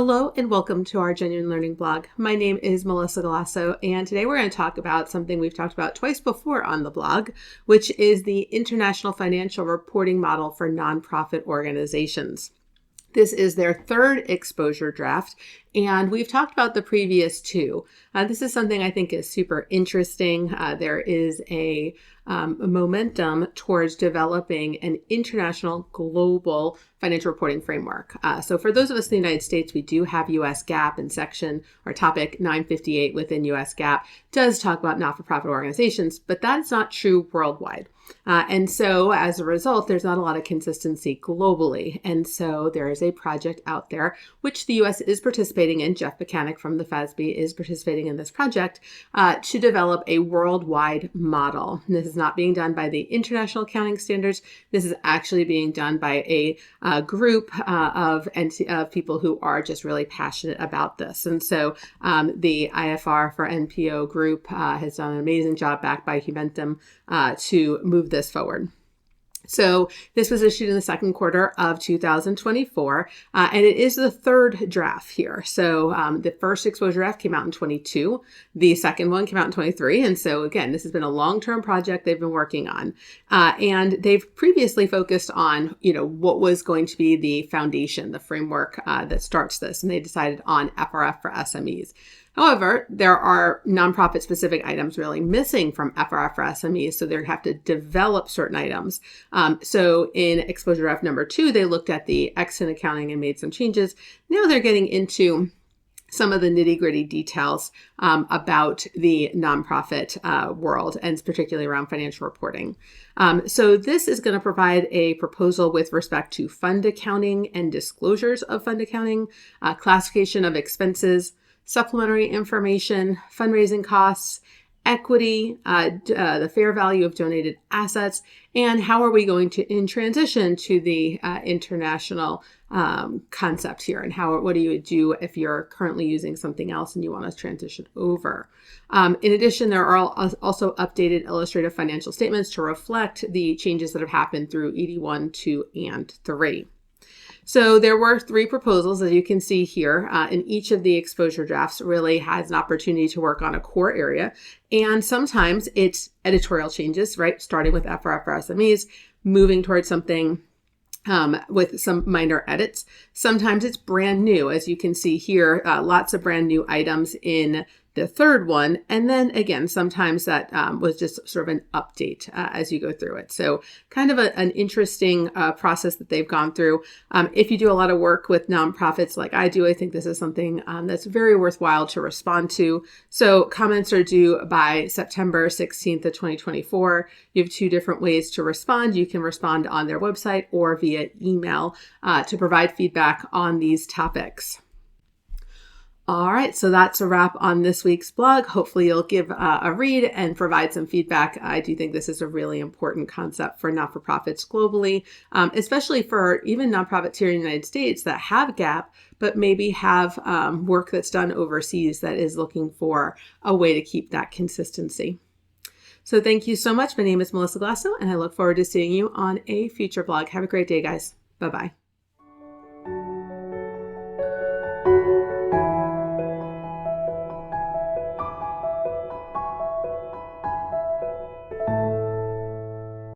Hello and welcome to our Genuine Learning blog. My name is Melissa Galasso, and today we're going to talk about something we've talked about twice before on the blog, which is the International Financial Reporting Model for Nonprofit Organizations. This is their third exposure draft, and we've talked about the previous two. This is something I think is super interesting. There is a momentum towards developing an international global financial reporting framework. So for those of us in the United States, we do have US GAAP, and section or topic 958 within US GAAP does talk about not-for-profit organizations, but that's not true worldwide. And so as a result, there's not a lot of consistency globally. And so there is a project out there, which the US is participating in. Jeff Mechanic from the FASB is participating in this project to develop a worldwide model. And this is not being done by the International Accounting Standards. This is actually being done by a group of people who are just really passionate about this. And so the IFR4NPO group has done an amazing job backed by Humentum to move this forward. So this was issued in the second quarter of 2024, and it is the third draft here. So the first exposure draft came out in 22. The second one came out in 23. And so again, this has been a long-term project they've been working on. And they've previously focused on, what was going to be the foundation, the framework that starts this. And they decided on FRF for SMEs. However, there are nonprofit specific items really missing from FRF for SMEs, so they have to develop certain items. So in exposure draft number 2, they looked at the exit accounting and made some changes. Now they're getting into some of the nitty-gritty details about the nonprofit world, and particularly around financial reporting. So this is going to provide a proposal with respect to fund accounting and disclosures of fund accounting, classification of expenses, supplementary information, fundraising costs, equity, the fair value of donated assets, and how are we going to transition to the international concept here, and what do you do if you're currently using something else and you want to transition over. In addition, there are also updated illustrative financial statements to reflect the changes that have happened through ED1, 2, and 3. So there were 3 proposals, as you can see here, and each of the exposure drafts really has an opportunity to work on a core area. And sometimes it's editorial changes, right? Starting with FRF for SMEs, moving towards something with some minor edits. Sometimes it's brand new, as you can see here, lots of brand new items in the third one. And then again, sometimes that was just sort of an update as you go through it. So kind of an interesting process that they've gone through. If you do a lot of work with nonprofits like I do, I think this is something that's very worthwhile to respond to. So comments are due by September 16th of 2024. You have 2 different ways to respond. You can respond on their website or via email to provide feedback on these topics. All right, so that's a wrap on this week's blog. Hopefully you'll give a read and provide some feedback. I do think this is a really important concept for not-for-profits globally, especially for even nonprofits here in the United States that have GAAP, but maybe have work that's done overseas that is looking for a way to keep that consistency. So thank you so much. My name is Melissa Galasso, and I look forward to seeing you on a future blog. Have a great day, guys. Bye-bye.